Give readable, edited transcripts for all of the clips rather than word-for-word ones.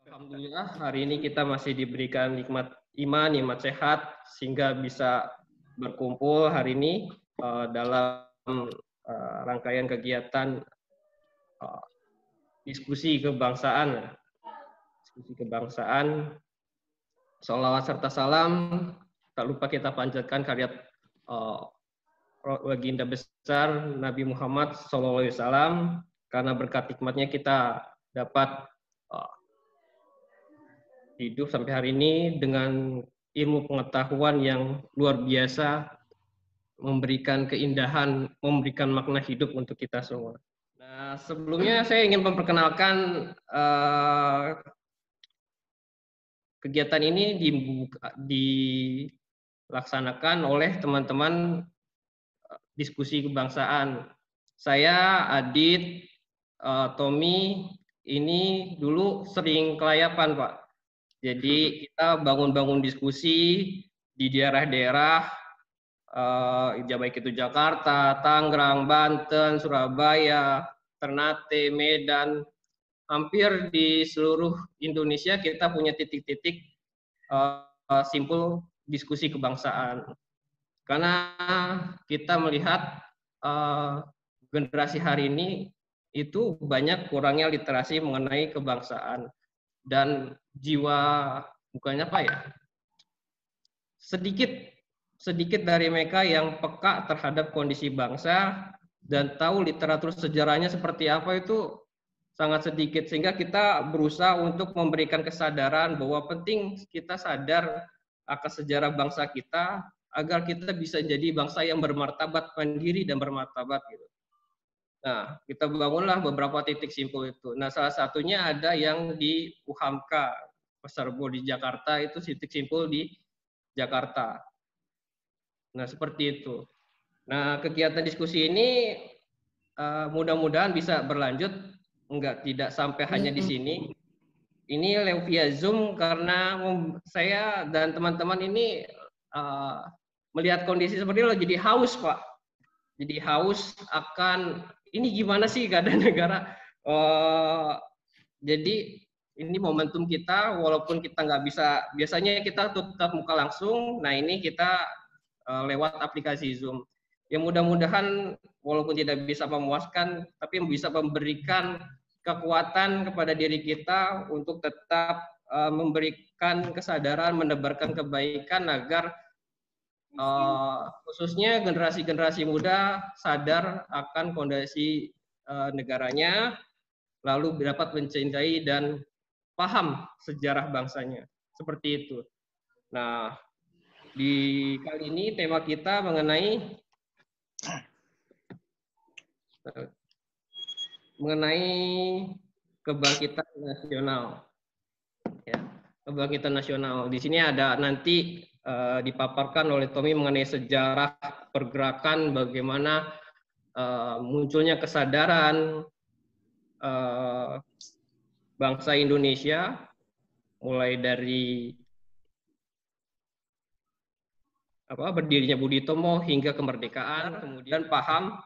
Alhamdulillah hari ini kita masih diberikan nikmat iman, nikmat sehat, sehingga bisa berkumpul hari ini dalam rangkaian kegiatan diskusi kebangsaan. Sholawat serta salam tak lupa kita panjatkan karya baginda besar Nabi Muhammad SAW, karena berkat hikmatnya kita dapat hidup sampai hari ini dengan ilmu pengetahuan yang luar biasa, memberikan keindahan, memberikan makna hidup untuk kita semua. Nah, sebelumnya saya ingin memperkenalkan kegiatan ini dilaksanakan oleh teman-teman diskusi kebangsaan. Saya, Adit, Tommy, ini dulu sering kelayapan, Pak. Jadi kita bangun-bangun diskusi di daerah-daerah, baik itu Jakarta, Tangerang, Banten, Surabaya, Ternate, Medan, hampir di seluruh Indonesia kita punya titik-titik simpul diskusi kebangsaan. Karena kita melihat generasi hari ini itu banyak kurangnya literasi mengenai kebangsaan. Dan jiwa bukannya apa ya, sedikit dari mereka yang peka terhadap kondisi bangsa dan tahu literatur sejarahnya seperti apa itu sangat sedikit, sehingga kita berusaha untuk memberikan kesadaran bahwa penting kita sadar akan sejarah bangsa kita agar kita bisa jadi bangsa yang bermartabat, mandiri dan bermartabat gitu. Nah, kita bangunlah beberapa titik simpul itu. Nah, salah satunya ada yang di UHAMKA, Pasarbo di Jakarta, itu titik simpul di Jakarta. Nah, seperti itu. Nah, kegiatan diskusi ini mudah-mudahan bisa berlanjut, tidak sampai hanya di sini. Ini lewat via Zoom karena saya dan teman-teman ini melihat kondisi seperti itu jadi haus, Pak. Jadi haus akan ini gimana sih keadaan negara. Jadi ini momentum kita, walaupun kita nggak bisa, biasanya kita tetap muka langsung, nah ini kita lewat aplikasi Zoom. Ya mudah-mudahan walaupun tidak bisa memuaskan, tapi bisa memberikan kekuatan kepada diri kita untuk tetap memberikan kesadaran, menebarkan kebaikan agar khususnya generasi-generasi muda sadar akan kondisi negaranya, lalu dapat mencintai dan paham sejarah bangsanya. Seperti itu. Nah, di kali ini tema kita mengenai kebangkitan nasional. Ya, kebangkitan nasional. Di sini ada nanti dipaparkan oleh Tommy mengenai sejarah pergerakan, bagaimana munculnya kesadaran bangsa Indonesia, mulai dari berdirinya Budi Utomo hingga kemerdekaan, kemudian paham,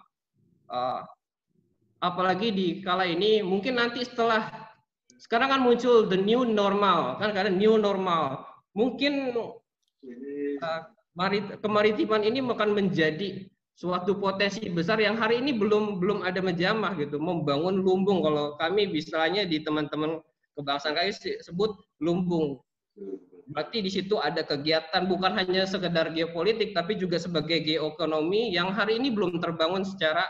apalagi di kala ini, mungkin nanti sekarang kan muncul the new normal, kan karena new normal, mungkin kemaritiman ini akan menjadi suatu potensi besar yang hari ini belum ada menjamah gitu, membangun lumbung. Kalau kami misalnya di teman-teman kebangsaan kami sebut lumbung. Berarti di situ ada kegiatan bukan hanya sekedar geopolitik, tapi juga sebagai geoekonomi yang hari ini belum terbangun secara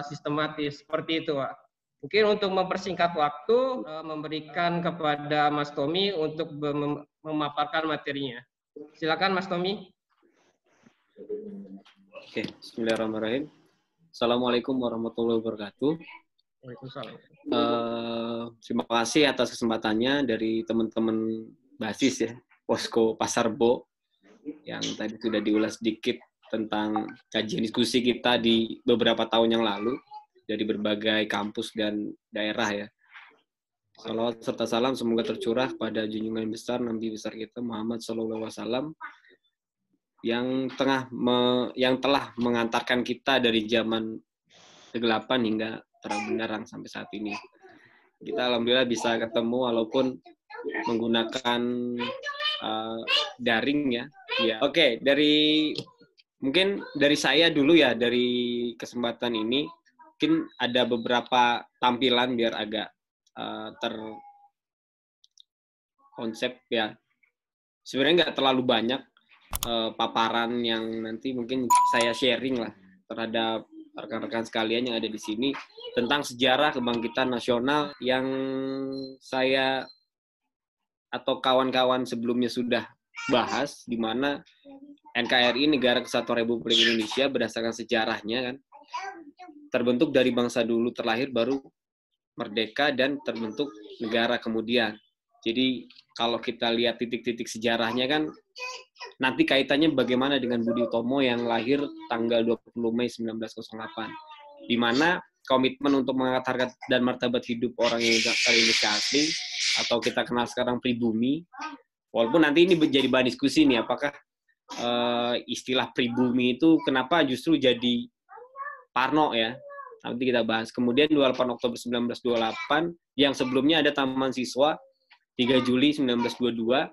sistematis. Seperti itu, Pak. Mungkin untuk mempersingkat waktu, memberikan kepada Mas Tommy untuk memaparkan materinya. Silakan Mas Tommy. Oke, bismillahirrahmanirrahim. Assalamualaikum warahmatullahi wabarakatuh. Waalaikumsalam. Terima kasih atas kesempatannya dari teman-teman Basis ya, Posko Pasarbo, yang tadi sudah diulas sedikit tentang kajian diskusi kita di beberapa tahun yang lalu dari berbagai kampus dan daerah ya. Salawat serta salam semoga tercurah pada junjungan besar Nabi besar kita Muhammad SAW yang telah mengantarkan kita dari zaman kegelapan hingga terang benderang sampai saat ini. Kita alhamdulillah bisa ketemu walaupun menggunakan daring ya. Oke, mungkin dari saya dulu ya, dari kesempatan ini mungkin ada beberapa tampilan biar agak terkonsep ya. Sebenarnya nggak terlalu banyak paparan yang nanti mungkin saya sharing lah terhadap rekan-rekan sekalian yang ada di sini tentang sejarah kebangkitan nasional yang saya atau kawan-kawan sebelumnya sudah bahas, di mana NKRI, Negara Kesatuan Republik Indonesia, berdasarkan sejarahnya kan terbentuk dari bangsa dulu terlahir, baru merdeka, dan terbentuk negara kemudian. Jadi kalau kita lihat titik-titik sejarahnya kan nanti kaitannya bagaimana dengan Budi Utomo yang lahir tanggal 20 Mei 1908, di mana komitmen untuk mengangkat harkat dan martabat hidup orang Indonesia asli, atau kita kenal sekarang pribumi, walaupun nanti ini menjadi bahan diskusi nih, apakah istilah pribumi itu kenapa justru jadi parno ya, nanti kita bahas. Kemudian 28 Oktober 1928, yang sebelumnya ada Taman Siswa 3 Juli 1922,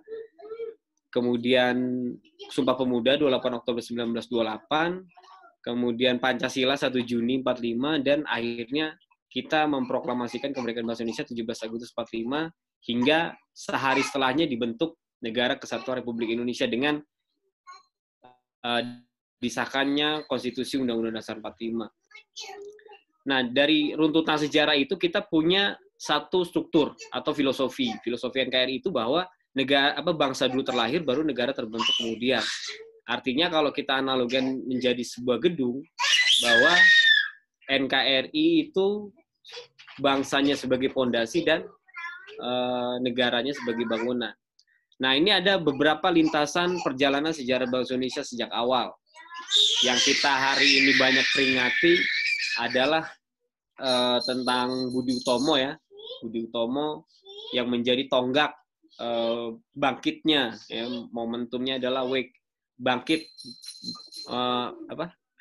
kemudian Sumpah Pemuda 28 Oktober 1928, kemudian Pancasila 1 Juni 45, dan akhirnya kita memproklamasikan kemerdekaan bangsa Indonesia 17 Agustus 45, hingga sehari setelahnya dibentuk Negara Kesatuan Republik Indonesia dengan disahkannya Konstitusi Undang-Undang Dasar 45. Nah, dari runtutan sejarah itu kita punya satu struktur atau filosofi NKRI itu bahwa bangsa dulu terlahir, baru negara terbentuk kemudian. Artinya kalau kita analogikan menjadi sebuah gedung, bahwa NKRI itu bangsanya sebagai pondasi dan negaranya sebagai bangunan. Nah, ini ada beberapa lintasan perjalanan sejarah bangsa Indonesia sejak awal. Yang kita hari ini banyak peringati adalah tentang Budi Utomo ya. Budi Utomo yang menjadi tonggak bangkitnya ya, momentumnya adalah bangkit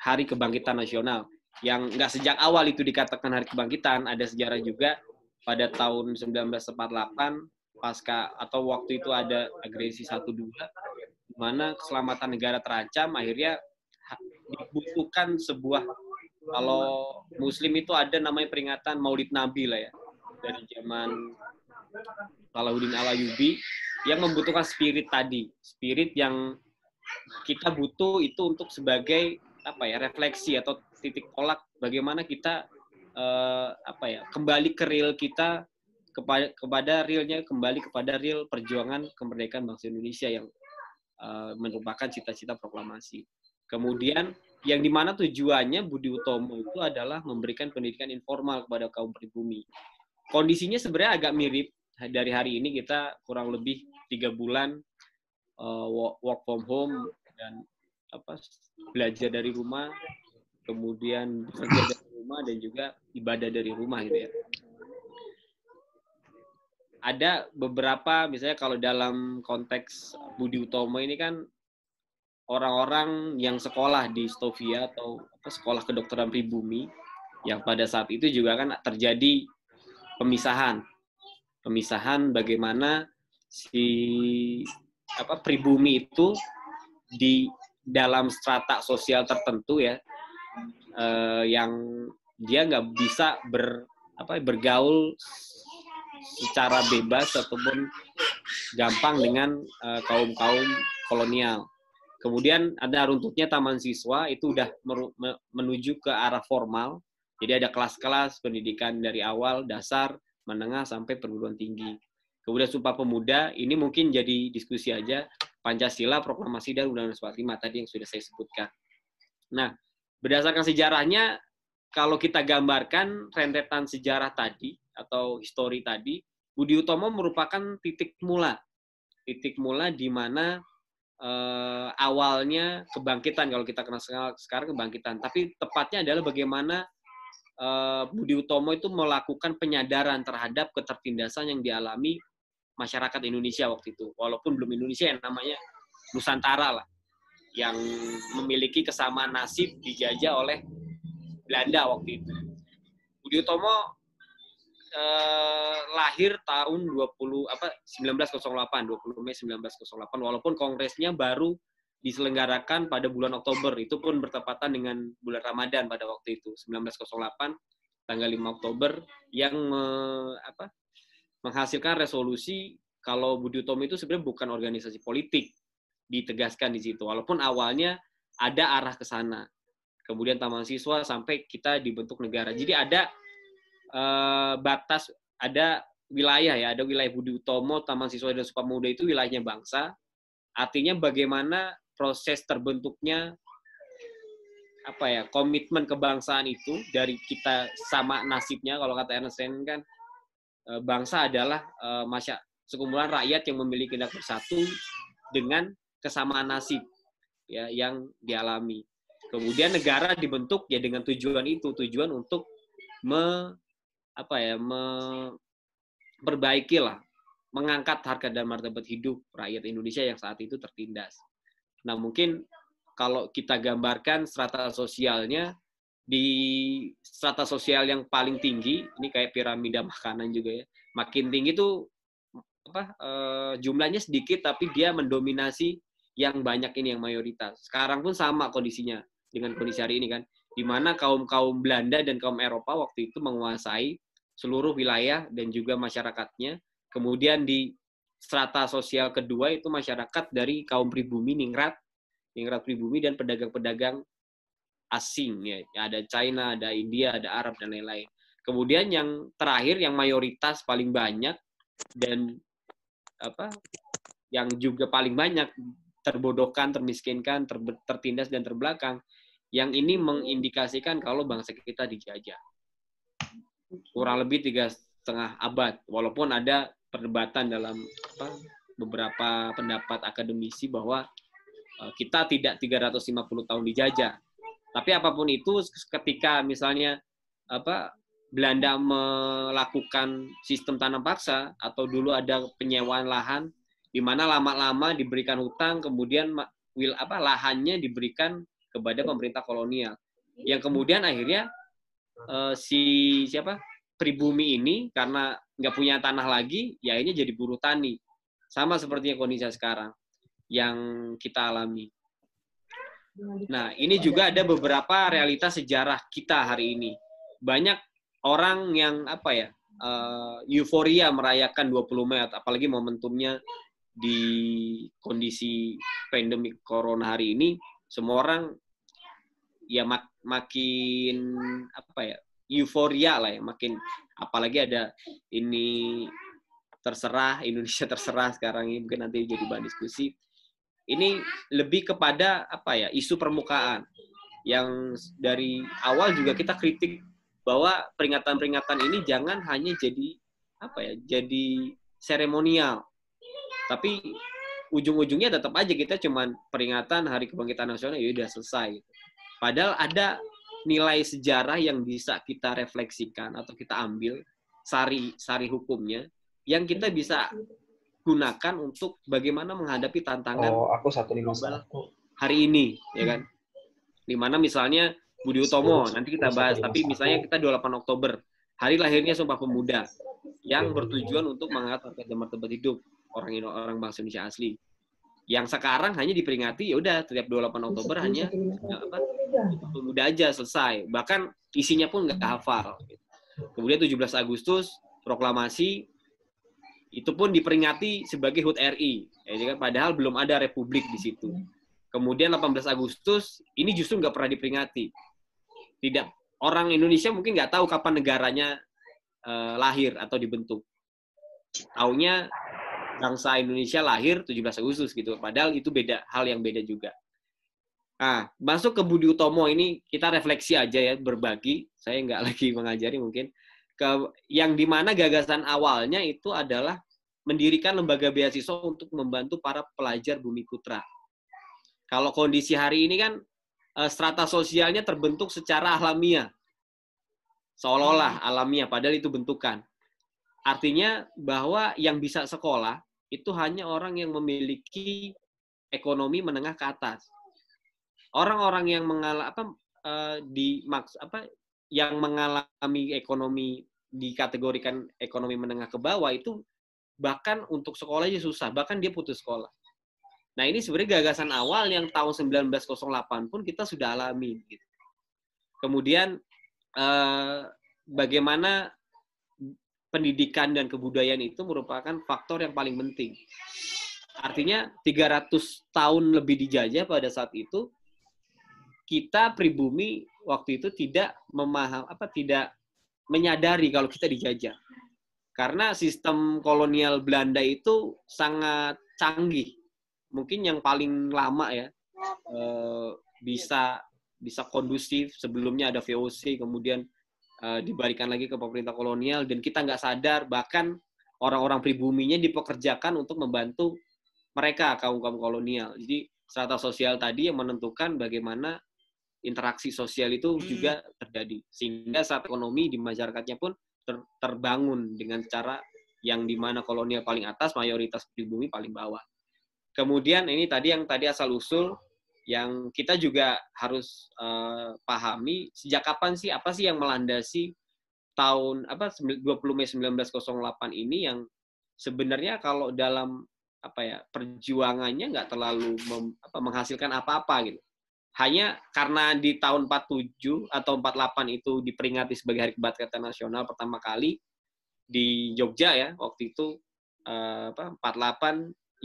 Hari Kebangkitan Nasional, yang nggak sejak awal itu dikatakan Hari Kebangkitan. Ada sejarah juga pada tahun 1948 pasca atau waktu itu ada agresi 12, di mana keselamatan negara terancam, akhirnya dibutuhkan sebuah, kalau Muslim itu ada namanya peringatan Maulid Nabi lah ya, dari zaman Salahuddin Al-Ayyubi, yang membutuhkan spirit tadi, spirit yang kita butuh itu untuk sebagai refleksi atau titik tolak bagaimana kita kembali ke real kita, kepada real perjuangan kemerdekaan bangsa Indonesia yang merupakan cita-cita proklamasi. Kemudian yang dimana tujuannya Budi Utomo itu adalah memberikan pendidikan informal kepada kaum pribumi. Kondisinya sebenarnya agak mirip dari hari ini, kita kurang lebih 3 bulan work from home dan belajar dari rumah, kemudian bekerja dari rumah, dan juga ibadah dari rumah gitu ya. Ada beberapa, misalnya kalau dalam konteks Budi Utomo ini kan orang-orang yang sekolah di Stovia atau sekolah kedokteran pribumi, yang pada saat itu juga kan terjadi pemisahan bagaimana si pribumi itu di dalam strata sosial tertentu ya, yang dia nggak bisa bergaul secara bebas ataupun gampang dengan kaum-kaum kolonial. Kemudian ada runtutnya Taman Siswa, itu udah menuju ke arah formal. Jadi ada kelas-kelas pendidikan dari awal, dasar, menengah, sampai perguruan tinggi. Kemudian Sumpah Pemuda, ini mungkin jadi diskusi aja, Pancasila, Proklamasi, dan Undang-Undang 45 tadi yang sudah saya sebutkan. Nah, berdasarkan sejarahnya, kalau kita gambarkan rentetan sejarah tadi, atau histori tadi, Budi Utomo merupakan titik mula di mana awalnya kebangkitan, kalau kita kenal sekarang kebangkitan, tapi tepatnya adalah bagaimana Budi Utomo itu melakukan penyadaran terhadap ketertindasan yang dialami masyarakat Indonesia waktu itu, walaupun belum Indonesia, yang namanya Nusantara lah, yang memiliki kesamaan nasib dijajah oleh Belanda waktu itu. Budi Budi Utomo lahir tahun 1908, 20 Mei 1908, walaupun kongresnya baru diselenggarakan pada bulan Oktober, itu pun bertepatan dengan bulan Ramadan pada waktu itu, 1908, tanggal 5 Oktober, yang menghasilkan resolusi kalau Budi Utomo itu sebenarnya bukan organisasi politik, ditegaskan di situ, walaupun awalnya ada arah ke sana. Kemudian Taman Siswa sampai kita dibentuk negara. Jadi ada batas, ada wilayah ya, ada wilayah Budi Utomo, Taman Siswa dan Sukamuda itu wilayahnya bangsa. Artinya bagaimana proses terbentuknya komitmen kebangsaan itu dari kita sama nasibnya, kalau kata Ernest Renan kan bangsa adalah sekumpulan rakyat yang memiliki kehendak bersatu dengan kesamaan nasib ya yang dialami. Kemudian negara dibentuk ya dengan tujuan itu, tujuan untuk memperbaiki lah, mengangkat harkat dan martabat hidup rakyat Indonesia yang saat itu tertindas. Nah, mungkin kalau kita gambarkan strata sosialnya, di strata sosial yang paling tinggi, ini kayak piramida makanan juga ya, makin tinggi tuh jumlahnya sedikit tapi dia mendominasi yang banyak ini, yang mayoritas. Sekarang pun sama kondisinya dengan kondisi hari ini kan, di mana kaum Belanda dan kaum Eropa waktu itu menguasai seluruh wilayah dan juga masyarakatnya. Kemudian di strata sosial kedua itu masyarakat dari kaum pribumi, ningrat pribumi dan pedagang-pedagang asing ya. Ada China, ada India, ada Arab dan lain-lain. Kemudian yang terakhir yang mayoritas paling banyak dan yang juga paling banyak terbodohkan, termiskinkan, tertindas dan terbelakang, yang ini mengindikasikan kalau bangsa kita dijajah. Kurang lebih 3,5 abad, walaupun ada perdebatan dalam beberapa pendapat akademisi bahwa kita tidak 350 tahun dijajah. Tapi apapun itu, ketika misalnya Belanda melakukan sistem tanam paksa, atau dulu ada penyewaan lahan, di mana lama-lama diberikan hutang, kemudian lahannya diberikan kepada pemerintah kolonial, yang kemudian akhirnya pribumi ini karena nggak punya tanah lagi, ya akhirnya jadi buruh tani, sama seperti kondisi sekarang yang kita alami. Nah, ini juga ada beberapa realitas sejarah kita hari ini. Banyak orang yang euforia merayakan 20 Mei, apalagi momentumnya di kondisi pandemi corona hari ini, semua orang ya makin euforia lah ya, makin, apalagi ada ini terserah, Indonesia terserah sekarang ini, mungkin nanti jadi bahan diskusi. Ini lebih kepada isu permukaan yang dari awal juga kita kritik bahwa peringatan-peringatan ini jangan hanya jadi jadi seremonial, tapi ujung-ujungnya tetap aja kita cuman peringatan Hari Kebangkitan Nasional, ya udah selesai. Padahal ada nilai sejarah yang bisa kita refleksikan atau kita ambil sari hukumnya yang kita bisa gunakan untuk bagaimana menghadapi tantangan global hari ini, ya kan? Dimana misalnya Budi Utomo, nanti kita bahas, tapi misalnya kita 28 Oktober, hari lahirnya Sumpah Pemuda, yang bertujuan untuk mengangkat harkat dan martabat hidup orang bangsa Indonesia asli. Yang sekarang hanya diperingati, ya udah setiap 28 Oktober hanya Sumpah Pemuda aja, selesai. Bahkan isinya pun nggak hafal. Kemudian 17 Agustus, proklamasi, itu pun diperingati sebagai HUT RI, ya kan? Padahal belum ada republik di situ. Kemudian 18 Agustus, ini justru nggak pernah diperingati. Tidak, orang Indonesia mungkin nggak tahu kapan negaranya lahir atau dibentuk. Taunya bangsa Indonesia lahir 17 Agustus gitu. Padahal itu hal yang beda juga. Nah, masuk ke Budi Utomo ini kita refleksi aja ya, berbagi. Saya nggak lagi mengajari mungkin. Yang dimana gagasan awalnya itu adalah mendirikan lembaga beasiswa untuk membantu para pelajar Bumi Putra. Kalau kondisi hari ini kan strata sosialnya terbentuk secara alamiah, seolah-olah alamiah, padahal itu bentukan. Artinya bahwa yang bisa sekolah itu hanya orang yang memiliki ekonomi menengah ke atas. Orang-orang yang yang mengalami ekonomi dikategorikan ekonomi menengah ke bawah itu bahkan untuk sekolah aja susah, bahkan dia putus sekolah. Nah ini sebenarnya gagasan awal yang tahun 1908 pun kita sudah alami. Gitu. Kemudian bagaimana pendidikan dan kebudayaan itu merupakan faktor yang paling penting. Artinya 300 tahun lebih dijajah pada saat itu, kita pribumi waktu itu tidak tidak menyadari kalau kita dijajah. Karena sistem kolonial Belanda itu sangat canggih. Mungkin yang paling lama ya, bisa kondusif. Sebelumnya ada VOC, kemudian dibalikan lagi ke pemerintah kolonial, dan kita nggak sadar, bahkan orang-orang pribuminya dipekerjakan untuk membantu mereka, kaum-kaum kolonial. Jadi strata sosial tadi yang menentukan bagaimana interaksi sosial itu juga terjadi. Sehingga saat ekonomi di masyarakatnya pun terbangun dengan cara yang dimana kolonial paling atas, mayoritas pribumi paling bawah. Kemudian ini tadi yang tadi asal-usul yang kita juga harus pahami, sejak kapan sih, apa sih yang melandasi tahun 20 Mei 1908 ini yang sebenarnya kalau dalam perjuangannya nggak terlalu menghasilkan apa-apa gitu. Hanya karena di tahun 47 atau 48 itu diperingati sebagai Hari Kebangkitan Nasional pertama kali di Jogja ya, waktu itu 48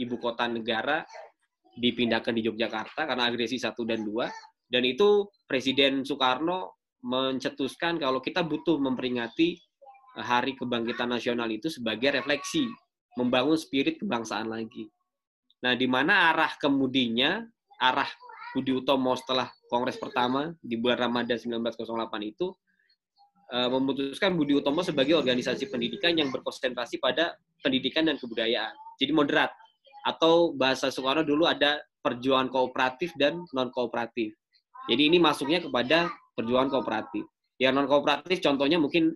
ibu kota negara dipindahkan di Yogyakarta karena agresi 1 dan 2, dan itu Presiden Soekarno mencetuskan kalau kita butuh memperingati Hari Kebangkitan Nasional itu sebagai refleksi, membangun spirit kebangsaan lagi. Nah, di mana arah kemudinya, arah Budi Utomo setelah Kongres pertama di bulan Ramadan 1908 itu memutuskan Budi Utomo sebagai organisasi pendidikan yang berkonsentrasi pada pendidikan dan kebudayaan. Jadi moderat. Atau bahasa Soekarno dulu ada perjuangan kooperatif dan non-kooperatif. Jadi ini masuknya kepada perjuangan kooperatif. Yang non-kooperatif contohnya mungkin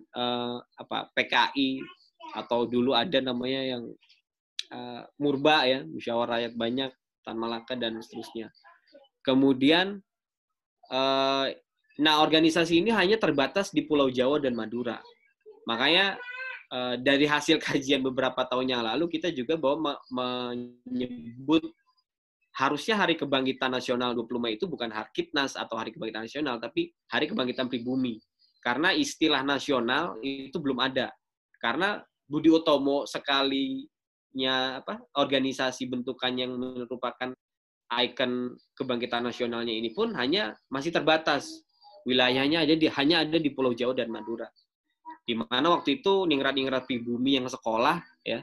PKI, atau dulu ada namanya yang Murba ya, Musyawarah Rakyat Banyak, Tan Malaka, dan seterusnya. Kemudian, organisasi ini hanya terbatas di Pulau Jawa dan Madura. Makanya dari hasil kajian beberapa tahun yang lalu, kita juga menyebut harusnya Hari Kebangkitan Nasional 20 Mei itu bukan Harkitnas atau Hari Kebangkitan Nasional, tapi Hari Kebangkitan Pribumi. Karena istilah nasional itu belum ada. Karena Budi Utomo sekalinya organisasi bentukan yang merupakan ikon kebangkitan nasionalnya ini pun hanya masih terbatas. Wilayahnya hanya ada di Pulau Jawa dan Madura. Di mana waktu itu ningrat-ningrat pribumi yang sekolah ya,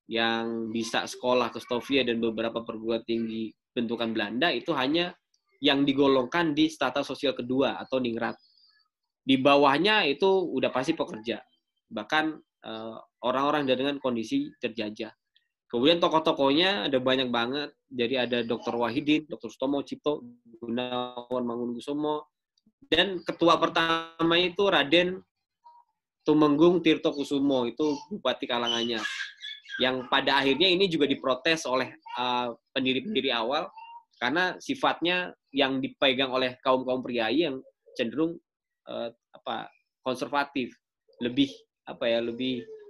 yang bisa sekolah ke Stovia dan beberapa perguruan tinggi bentukan Belanda itu hanya yang digolongkan di strata sosial kedua atau ningrat. Di bawahnya itu udah pasti pekerja. Bahkan orang-orang dengan kondisi terjajah. Kemudian tokoh-tokohnya ada banyak banget. Jadi ada Dr. Wahidin, Dr. Sutomo Cipto, Gunawan Mangunkusumo, dan ketua pertama itu Raden Tumenggung Tirto Kusumo, itu Bupati Karanganyar. Yang pada akhirnya ini juga diprotes oleh pendiri-pendiri awal karena sifatnya yang dipegang oleh kaum-kaum priai yang cenderung konservatif, lebih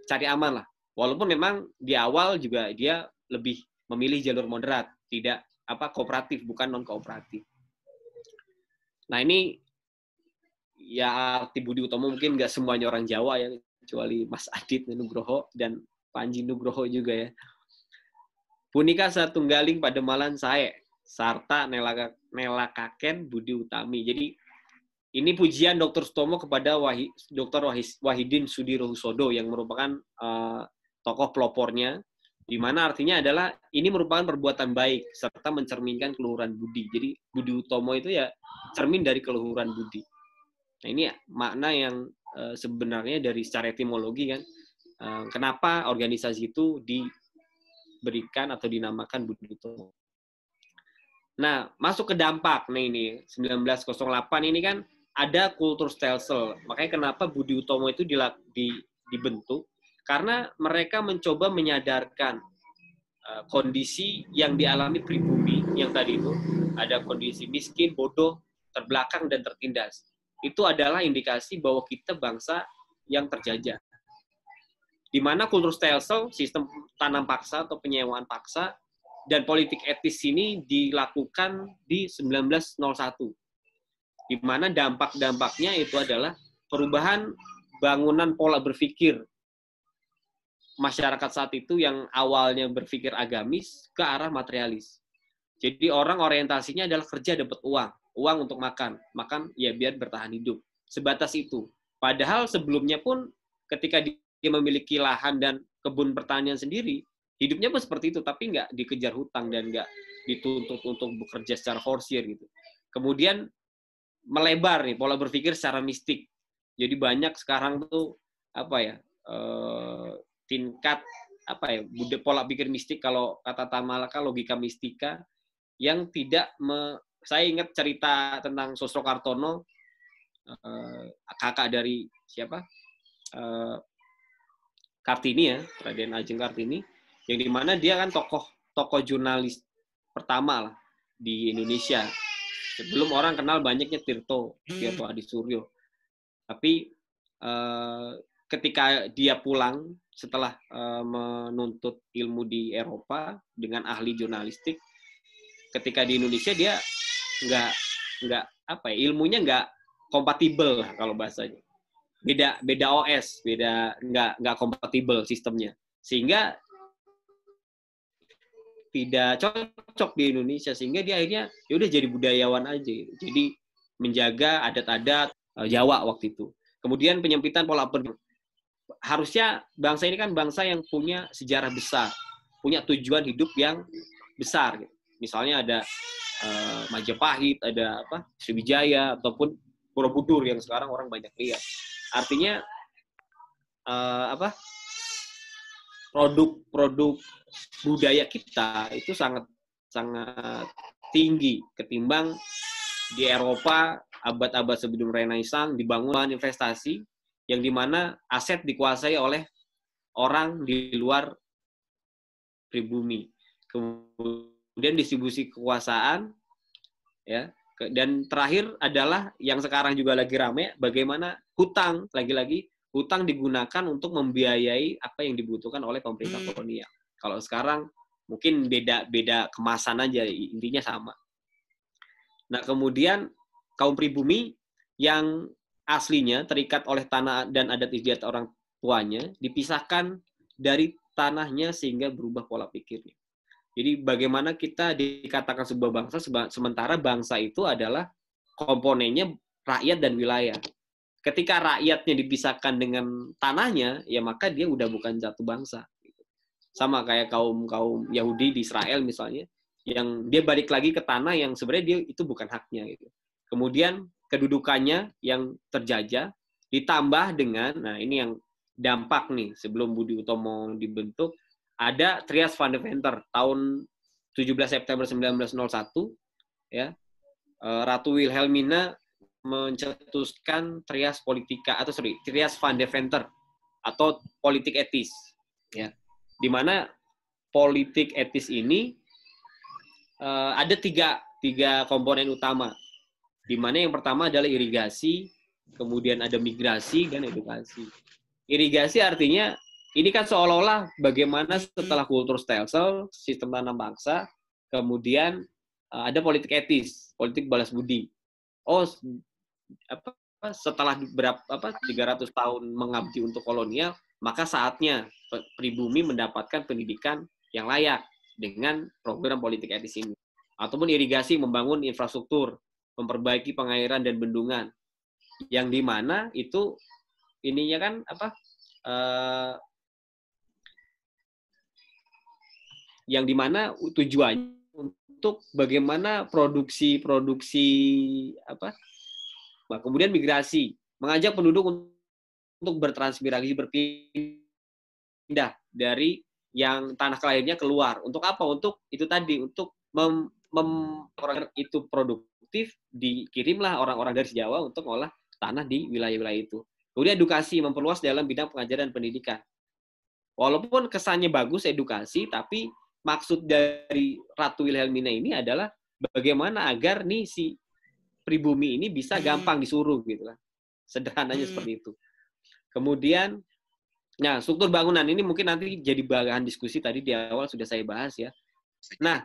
cari aman lah. Walaupun memang di awal juga dia lebih memilih jalur moderat, tidak kooperatif, bukan non kooperatif. Nah ini ya arti Budi Utomo mungkin nggak semuanya orang Jawa ya, kecuali Mas Adit Nugroho dan Panji Nugroho juga ya. Punika satunggaling pademalan sae sarta nelakaken Budi Utami. Jadi ini pujian Dr. Sutomo kepada Dr. Wahidin Sudirohusodo yang merupakan tokoh pelopornya, di mana artinya adalah ini merupakan perbuatan baik serta mencerminkan keluhuran budi. Jadi Budi Utomo itu ya cermin dari keluhuran budi. Nah ini makna yang sebenarnya dari secara etimologi kan, kenapa organisasi itu diberikan atau dinamakan Budi Utomo. Nah masuk ke dampak, nah ini 1908 ini kan ada kultur stelsel. Makanya kenapa Budi Utomo itu dibentuk, karena mereka mencoba menyadarkan kondisi yang dialami pribumi yang tadi itu ada kondisi miskin, bodoh, terbelakang, dan tertindas. itu adalah indikasi bahwa kita bangsa yang terjajah. Di mana kultur stelsel, sistem tanam paksa atau penyewaan paksa, dan politik etis ini dilakukan di 1901. Di mana dampak-dampaknya itu adalah perubahan bangunan pola berpikir masyarakat saat itu yang awalnya berpikir agamis ke arah materialis. Jadi orang orientasinya adalah kerja dapat uang untuk makan ya biar bertahan hidup. Sebatas itu. Padahal sebelumnya pun ketika dia memiliki lahan dan kebun pertanian sendiri, hidupnya pun seperti itu, tapi nggak dikejar hutang dan nggak dituntut untuk bekerja secara forsir gitu. Kemudian melebar nih pola berpikir secara mistik. Jadi banyak sekarang tuh tingkat pola pikir mistik, kalau kata Tamalaka logika mistika yang tidak saya ingat cerita tentang Sosro Kartono, kakak dari Kartini ya, Raden Ajeng Kartini, yang dimana dia kan tokoh jurnalis pertama lah di Indonesia. Sebelum orang kenal banyaknya Tirto Adi Suryo. Tapi ketika dia pulang setelah menuntut ilmu di Eropa dengan ahli jurnalistik, ketika di Indonesia dia ilmunya nggak kompatibel lah kalau bahasanya. Beda OS, nggak kompatibel sistemnya, sehingga tidak cocok di Indonesia, sehingga dia akhirnya ya udah jadi budayawan aja gitu. Jadi menjaga adat-adat Jawa waktu itu. Kemudian penyempitan pola pikir. Harusnya bangsa ini kan bangsa yang punya sejarah besar, punya tujuan hidup yang besar gitu. Misalnya ada Majapahit, ada Sriwijaya ataupun Borobudur yang sekarang orang banyak lihat. Artinya produk budaya kita itu sangat tinggi ketimbang di Eropa abad-abad sebelum Renaissance dibangun investasi yang dimana aset dikuasai oleh orang di luar pribumi. Kemudian distribusi kekuasaan, ya. Dan terakhir adalah yang sekarang juga lagi rame, bagaimana hutang, lagi-lagi hutang digunakan untuk membiayai apa yang dibutuhkan oleh pemerintah kolonial. Kalau sekarang mungkin beda kemasan aja, intinya sama. Nah, kemudian kaum pribumi yang aslinya terikat oleh tanah dan adat istiadat orang tuanya dipisahkan dari tanahnya sehingga berubah pola pikirnya. Jadi bagaimana kita dikatakan sebuah bangsa sementara bangsa itu adalah komponennya rakyat dan wilayah. Ketika rakyatnya dipisahkan dengan tanahnya, ya maka dia udah bukan satu bangsa. Sama kayak kaum Yahudi di Israel misalnya, yang dia balik lagi ke tanah yang sebenarnya dia itu bukan haknya gitu. Kemudian kedudukannya yang terjajah ditambah dengan, nah ini yang dampak nih sebelum Budi Utomo dibentuk, ada Trias van Deventer tahun 17 September 1901 ya. Ratu Wilhelmina mencetuskan Trias van Deventer atau politik etis ya. Di mana politik etis ini ada tiga komponen utama. Di mana yang pertama adalah irigasi, kemudian ada migrasi dan edukasi. Irigasi artinya ini kan seolah-olah bagaimana setelah kultur stelsel, sistem tanam paksa, kemudian ada politik etis, politik balas budi. Setelah 300 tahun mengabdi untuk kolonial, maka saatnya pribumi mendapatkan pendidikan yang layak dengan program politik etis ini. Ataupun irigasi, membangun infrastruktur, memperbaiki pengairan dan bendungan. Yang di mana itu ininya kan yang dimana tujuannya untuk bagaimana produksi kemudian migrasi, mengajak penduduk untuk bertransmigrasi, berpindah dari yang tanah kelahirannya keluar. Untuk apa? Untuk itu tadi, untuk orang itu produktif, dikirimlah orang-orang dari Jawa untuk mengolah tanah di wilayah-wilayah itu. Kemudian edukasi, memperluas dalam bidang pengajaran dan pendidikan. Walaupun kesannya bagus edukasi, tapi maksud dari Ratu Wilhelmina ini adalah bagaimana agar nih si pribumi ini bisa gampang disuruh gitu kan. Sederhananya seperti itu. Kemudian, nah struktur bangunan ini mungkin nanti jadi bahan diskusi, tadi di awal sudah saya bahas ya. Nah,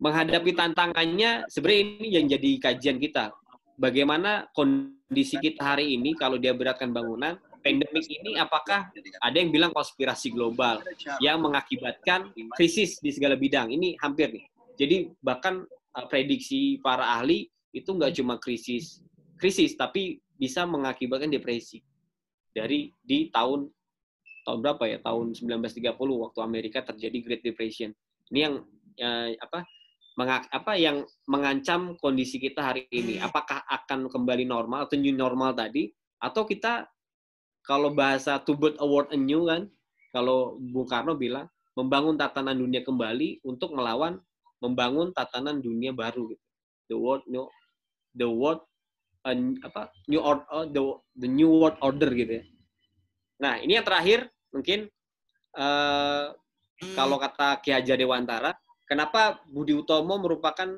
menghadapi tantangannya sebenarnya ini yang jadi kajian kita. Bagaimana kondisi kita hari ini kalau dia beratkan bangunan, pandemik ini apakah ada yang bilang konspirasi global yang mengakibatkan krisis di segala bidang. Ini hampir nih. Jadi bahkan prediksi para ahli itu nggak cuma krisis, tapi bisa mengakibatkan depresi. Dari di tahun berapa ya? Tahun 1930 waktu Amerika terjadi Great Depression. Ini yang yang mengancam kondisi kita hari ini. Apakah akan kembali normal atau new normal tadi, atau kita kalau bahasa to build a world anew kan, kalau Bung Karno bilang membangun tatanan dunia kembali untuk melawan membangun tatanan dunia baru gitu. The new world order gitu ya. Nah, ini yang terakhir mungkin kalau kata Ki Hajar Dewantara, kenapa Budi Utomo merupakan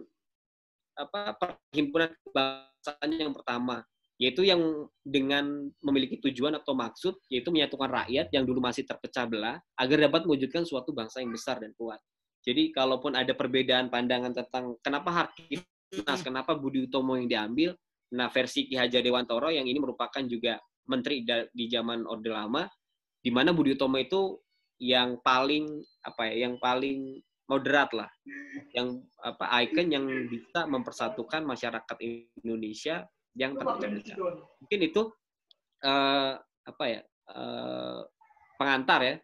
perhimpunan kebangsaan yang pertama, yaitu yang dengan memiliki tujuan atau maksud, yaitu menyatukan rakyat yang dulu masih terpecah belah, agar dapat mewujudkan suatu bangsa yang besar dan kuat. Jadi, kalaupun ada perbedaan pandangan tentang kenapa Harkitnas, kenapa Budi Utomo yang diambil, nah versi Ki Hajar Dewantara yang ini merupakan juga menteri di zaman Orde Lama, di mana Budi Utomo itu yang paling yang paling moderat lah, yang ikon yang bisa mempersatukan masyarakat Indonesia yang terpecah. Mungkin itu pengantar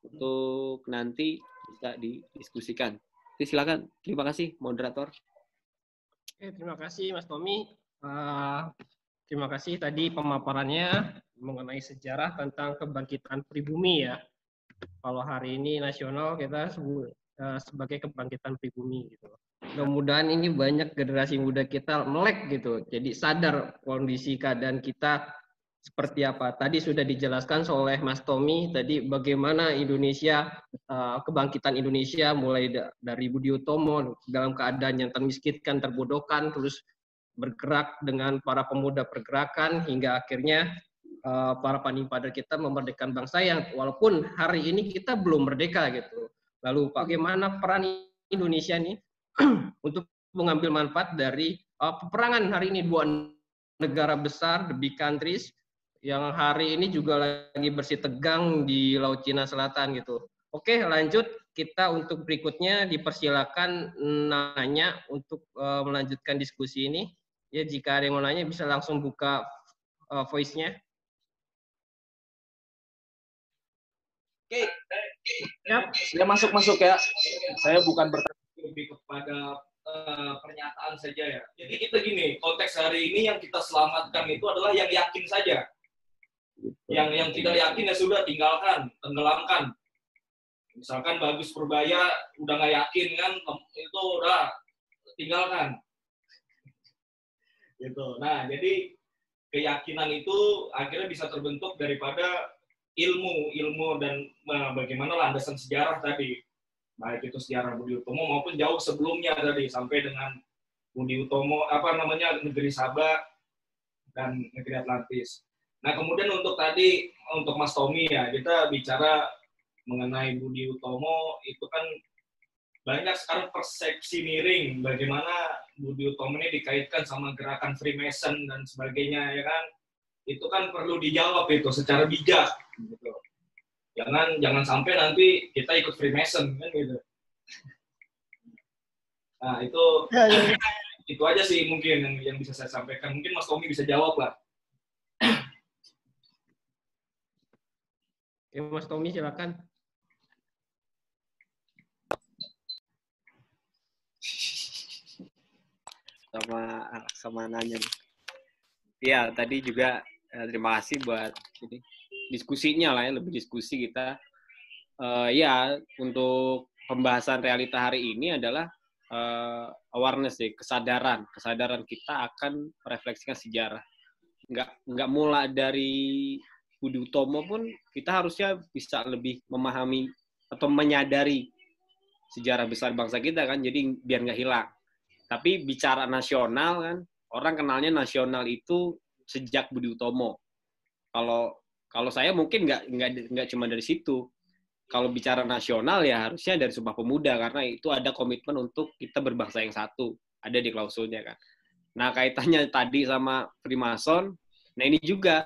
untuk nanti bisa didiskusikan. Jadi silakan, terima kasih moderator. Oke, terima kasih Mas Tommy. Terima kasih tadi pemaparannya mengenai sejarah tentang kebangkitan pribumi ya. Kalau hari ini nasional kita sebut sebagai kebangkitan pribumi gitu. Mudah-mudahan ini banyak generasi muda kita melek gitu. Jadi sadar kondisi keadaan kita seperti apa. Tadi sudah dijelaskan oleh Mas Tommy tadi bagaimana Indonesia, kebangkitan Indonesia mulai dari Budi Utomo dalam keadaan yang termiskinkan, terbodohkan, terus bergerak dengan para pemuda pergerakan hingga akhirnya para pandai kita memerdekakan bangsa yang walaupun hari ini kita belum merdeka gitu. Lalu bagaimana peran Indonesia nih untuk mengambil manfaat dari peperangan hari ini dua negara besar, the big countries, yang hari ini juga lagi bersih tegang di Laut Cina Selatan gitu. Oke, lanjut kita untuk berikutnya dipersilakan nanya untuk melanjutkan diskusi ini. Ya, jika ada yang mau nanya bisa langsung buka voice-nya. Oke, saya masuk ya. Saya bukan bertanya lebih kepada pernyataan saja ya. Jadi kita gini, konteks hari ini yang kita selamatkan itu adalah yang yakin saja. Yang tidak yakin ya sudah tinggalkan, tenggelamkan. Misalkan Bagus Purbaya udah nggak yakin kan, itu udah tinggalkan. Gitu. Nah, jadi keyakinan itu akhirnya bisa terbentuk daripada ilmu dan bagaimana landasan sejarah tadi, baik itu sejarah Budi Utomo maupun jauh sebelumnya tadi sampai dengan Budi Utomo negeri Sabah dan negeri Atlantis. Nah kemudian untuk Mas Tommy ya, kita bicara mengenai Budi Utomo itu kan banyak sekarang persepsi miring bagaimana Budi Utomo ini dikaitkan sama gerakan Freemason dan sebagainya ya kan. Itu kan perlu dijawab itu secara bijak gitu. Jangan sampai nanti kita ikut Freemason kan gitu. Nah, itu aja sih mungkin yang bisa saya sampaikan. Mungkin Mas Tommy bisa jawab lah. Oke, Mas Tommy silakan. Sama nanya. Ya, tadi juga terima kasih buat diskusinya lah ya, lebih diskusi kita. Ya, untuk pembahasan realita hari ini adalah awareness ya, kesadaran kita akan merefleksikan sejarah. Nggak mulai dari Budi Utomo pun kita harusnya bisa lebih memahami atau menyadari sejarah besar bangsa kita kan, jadi biar nggak hilang. Tapi bicara nasional kan, orang kenalnya nasional itu sejak Budi Utomo. Kalau saya mungkin nggak cuma dari situ. Kalau bicara nasional ya harusnya dari Sumpah Pemuda, karena itu ada komitmen untuk kita berbangsa yang satu, ada di klausulnya kan. Nah kaitannya tadi sama Freemason, nah ini juga.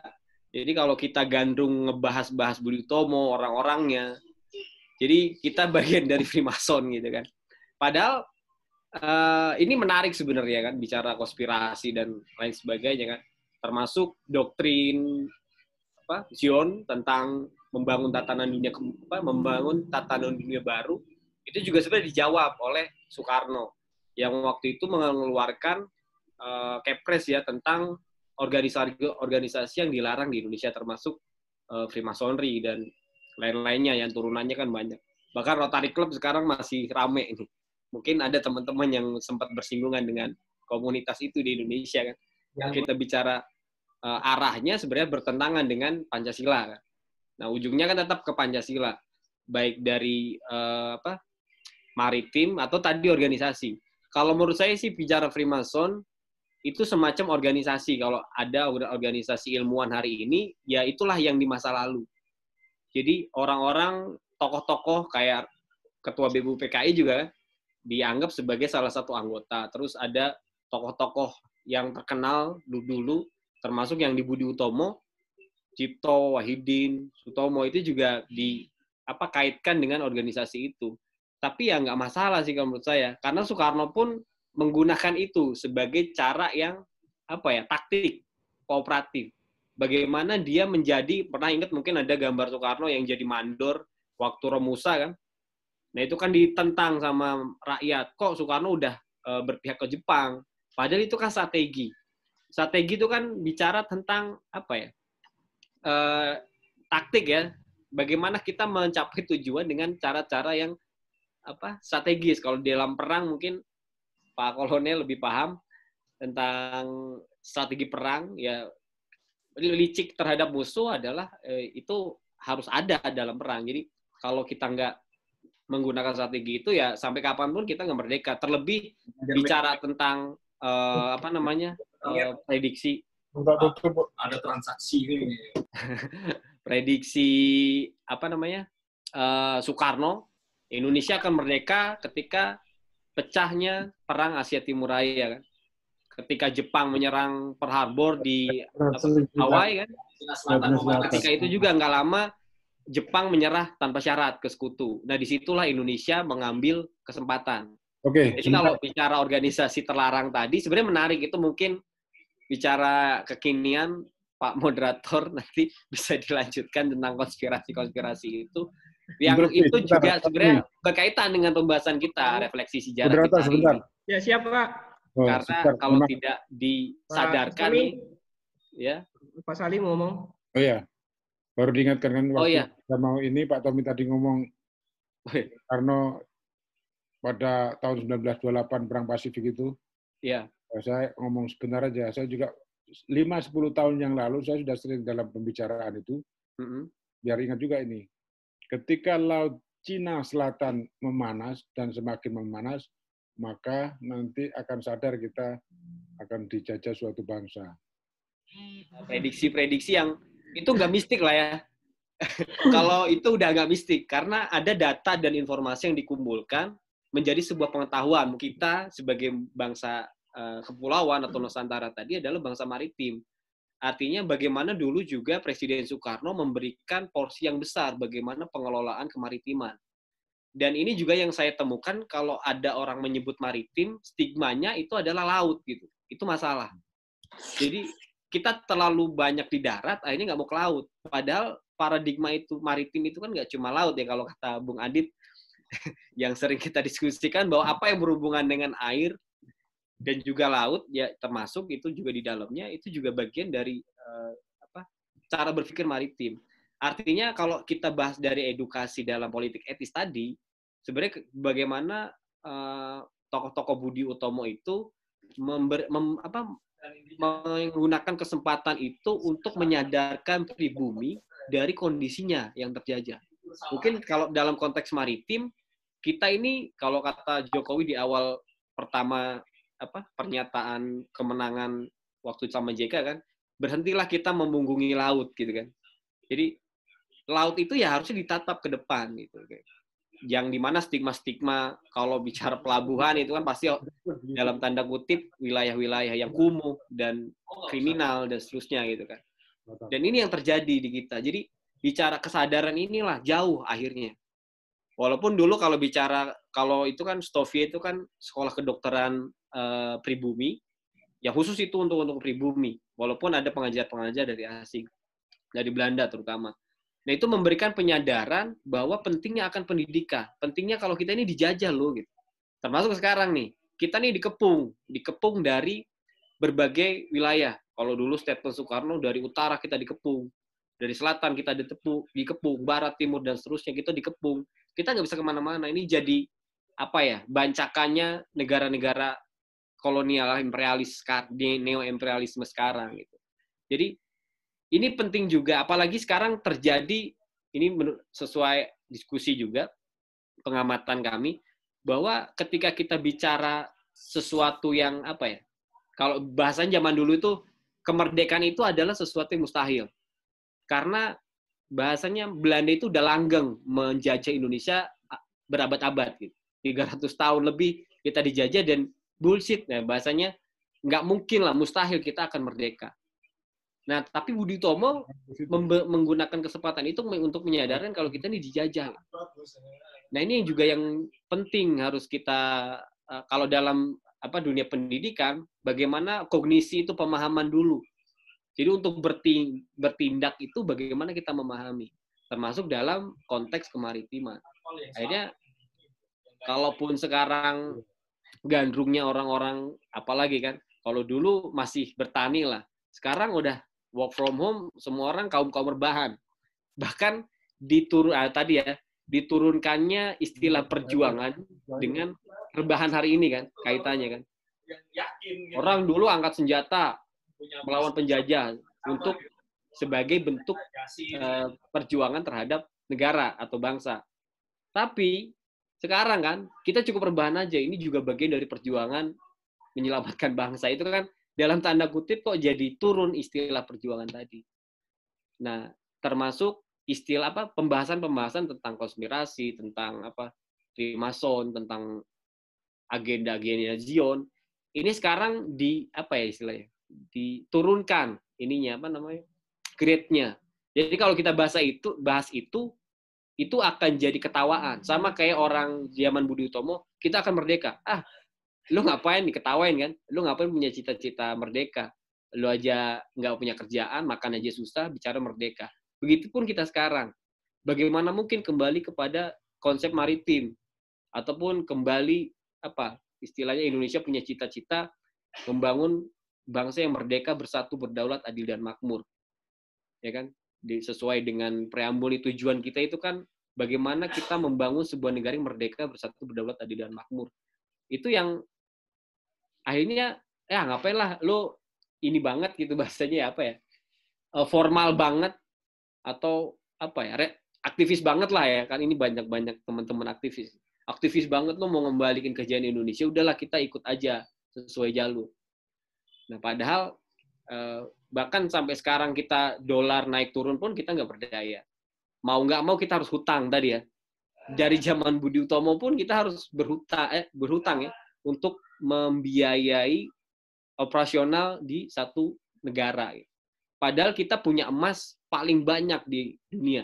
Jadi kalau kita gandrung ngebahas Budi Utomo, orang-orangnya, jadi kita bagian dari Freemason gitu kan. Padahal ini menarik sebenarnya kan, bicara konspirasi dan lain sebagainya kan. Termasuk doktrin Zion tentang membangun tatanan dunia baru, itu juga sebenarnya dijawab oleh Soekarno yang waktu itu mengeluarkan Kepres ya tentang organisasi yang dilarang di Indonesia, termasuk Freemasonry dan lain-lainnya yang turunannya kan banyak. Bahkan Rotary Club sekarang masih rame ini. Mungkin ada teman-teman yang sempat bersinggungan dengan komunitas itu di Indonesia kan. Yang kita bicara arahnya sebenarnya bertentangan dengan Pancasila kan. Nah, ujungnya kan tetap ke Pancasila. Baik dari maritim atau tadi organisasi. Kalau menurut saya sih bicara Freemason itu semacam organisasi. Kalau ada organisasi ilmuwan hari ini, ya itulah yang di masa lalu. Jadi orang-orang, tokoh-tokoh kayak Ketua BPUPKI juga dianggap sebagai salah satu anggota. Terus ada tokoh-tokoh yang terkenal dulu, termasuk yang di Budi Utomo, Cipto, Wahidin, Sutomo itu juga kaitkan dengan organisasi itu. Tapi ya nggak masalah sih kalau menurut saya, karena Soekarno pun menggunakan itu sebagai cara yang taktik, kooperatif. Bagaimana dia pernah ingat mungkin ada gambar Soekarno yang jadi mandor waktu Romusa kan. Nah itu kan ditentang sama rakyat, kok Soekarno udah berpihak ke Jepang. Padahal itu kan strategi. Strategi itu kan bicara tentang taktik ya. Bagaimana kita mencapai tujuan dengan cara-cara yang strategis. Kalau di dalam perang mungkin Pak Kolonel lebih paham tentang strategi perang, ya licik terhadap musuh adalah itu harus ada dalam perang. Jadi kalau kita nggak menggunakan strategi itu ya sampai kapanpun kita nggak merdeka. Terlebih bicara tentang prediksi. Ada transaksi ini. Prediksi Soekarno, Indonesia akan merdeka ketika pecahnya perang Asia Timur Raya kan. Ketika Jepang menyerang Pearl Harbor di Hawaii kan. Ketika itu juga nggak lama Jepang menyerah tanpa syarat ke sekutu. Nah disitulah Indonesia mengambil kesempatan. Jadi kalau bicara organisasi terlarang tadi sebenarnya menarik, itu mungkin bicara kekinian Pak Moderator nanti bisa dilanjutkan tentang konspirasi-konspirasi itu. Yang itu juga sebenarnya berkaitan dengan pembahasan kita, refleksi sejarah kita hari ini. Ya, siap, Pak. Karena kalau tidak disadarkan ya. Pak Salim ngomong. Oh ya, baru diingatkan kan waktu kita mau ini Pak Tommy tadi ngomong karena pada tahun 1928 Perang Pasifik itu. Iya. Saya ngomong sebentar aja, saya juga 5-10 tahun yang lalu saya sudah sering dalam pembicaraan itu. Biar ingat juga ini. Ketika Laut Cina Selatan memanas dan semakin memanas, maka nanti akan sadar kita akan dijajah suatu bangsa. Prediksi-prediksi yang itu nggak mistik lah ya. Kalau itu udah nggak mistik, karena ada data dan informasi yang dikumpulkan menjadi sebuah pengetahuan. Kita sebagai bangsa kepulauan atau Nusantara tadi adalah bangsa maritim. Artinya bagaimana dulu juga Presiden Soekarno memberikan porsi yang besar bagaimana pengelolaan kemaritiman. Dan ini juga yang saya temukan, kalau ada orang menyebut maritim, stigmanya itu adalah laut gitu. Itu masalah. Jadi kita terlalu banyak di darat, akhirnya nggak mau ke laut. Padahal paradigma itu maritim itu kan nggak cuma laut ya, kalau kata Bung Adit yang sering kita diskusikan, bahwa apa yang berhubungan dengan air dan juga laut, ya termasuk itu juga di dalamnya, itu juga bagian dari cara berpikir maritim. Artinya kalau kita bahas dari edukasi dalam politik etis tadi, sebenarnya bagaimana tokoh-tokoh Budi Utomo itu menggunakan kesempatan itu untuk menyadarkan pribumi dari kondisinya yang terjajah. Mungkin kalau dalam konteks maritim, kita ini kalau kata Jokowi di awal pertama pernyataan kemenangan waktu sama JK kan, berhentilah kita memunggungi laut gitu kan. Jadi laut itu ya harusnya ditatap ke depan gitu. Yang dimana stigma-stigma kalau bicara pelabuhan itu kan pasti dalam tanda kutip wilayah-wilayah yang kumuh dan kriminal dan seterusnya gitu kan. Dan ini yang terjadi di kita. Jadi bicara kesadaran inilah jauh akhirnya. Walaupun dulu kalau itu kan Stovia itu kan sekolah kedokteran pribumi, ya khusus itu untuk pribumi. Walaupun ada pengajar-pengajar dari asing, dari Belanda terutama. Nah itu memberikan penyadaran bahwa pentingnya akan pendidikan, pentingnya kalau kita ini dijajah loh gitu. Termasuk sekarang nih, kita nih dikepung dari berbagai wilayah. Kalau dulu statement Soekarno dari utara kita dikepung, dari selatan kita dikepung, barat, timur dan seterusnya kita dikepung. Kita nggak bisa kemana-mana. Ini jadi bancakannya negara-negara kolonial imperialis, neo-imperialisme sekarang gitu. Jadi ini penting juga, apalagi sekarang terjadi, ini sesuai diskusi juga, pengamatan kami, bahwa ketika kita bicara sesuatu yang kalau bahasanya zaman dulu itu, kemerdekaan itu adalah sesuatu yang mustahil. Karena bahasanya Belanda itu udah langgeng menjajah Indonesia berabad-abad, gitu. 300 tahun lebih kita dijajah dan bullshit, ya, bahasanya nggak mungkin lah, mustahil kita akan merdeka. Nah, tapi Budi Utomo menggunakan kesempatan itu untuk menyadarkan kalau kita ini dijajah. Nah, ini juga yang penting harus kita, kalau dalam dunia pendidikan, bagaimana kognisi itu pemahaman dulu. Jadi untuk bertindak itu bagaimana kita memahami, termasuk dalam konteks kemaritiman. Akhirnya, kalaupun sekarang gandrungnya orang-orang, apalagi kan, kalau dulu masih bertani lah, sekarang udah work from home, semua orang kaum rebahan. Bahkan diturunkannya istilah perjuangan dengan rebahan hari ini kan, kaitannya kan. Orang dulu angkat senjata melawan penjajah untuk sebagai bentuk perjuangan terhadap negara atau bangsa. Tapi sekarang kan kita cukup rebahan aja, ini juga bagian dari perjuangan menyelamatkan bangsa. Itu kan dalam tanda kutip kok jadi turun istilah perjuangan tadi. Nah, termasuk istilah pembahasan tentang konspirasi, tentang Freemason, tentang agenda-agenda Zion. Ini sekarang istilahnya diturunkan ininya grade-nya. Jadi kalau kita bahas itu akan jadi ketawaan. Sama kayak orang zaman Budi Utomo, kita akan merdeka. Lu ngapain diketawain kan? Lu ngapain punya cita-cita merdeka? Lu aja nggak punya kerjaan, makan aja susah, bicara merdeka. Begitupun kita sekarang. Bagaimana mungkin kembali kepada konsep maritim? Ataupun kembali, istilahnya Indonesia punya cita-cita membangun bangsa yang merdeka, bersatu, berdaulat, adil, dan makmur. Ya kan? Sesuai dengan preambul tujuan kita itu kan, bagaimana kita membangun sebuah negara yang merdeka, bersatu, berdaulat, adil, dan makmur. Itu yang akhirnya ngapain lah lo ini banget gitu bahasanya formal banget atau aktivis banget lah ya kan, ini banyak teman-teman aktivis banget lo mau ngembalikin kejayaan Indonesia, udahlah kita ikut aja sesuai jalur. Nah padahal bahkan sampai sekarang kita dolar naik turun pun kita nggak berdaya, mau nggak mau kita harus hutang tadi ya. Dari zaman Budi Utomo pun kita harus berhutang ya untuk membiayai operasional di satu negara. Padahal kita punya emas paling banyak di dunia,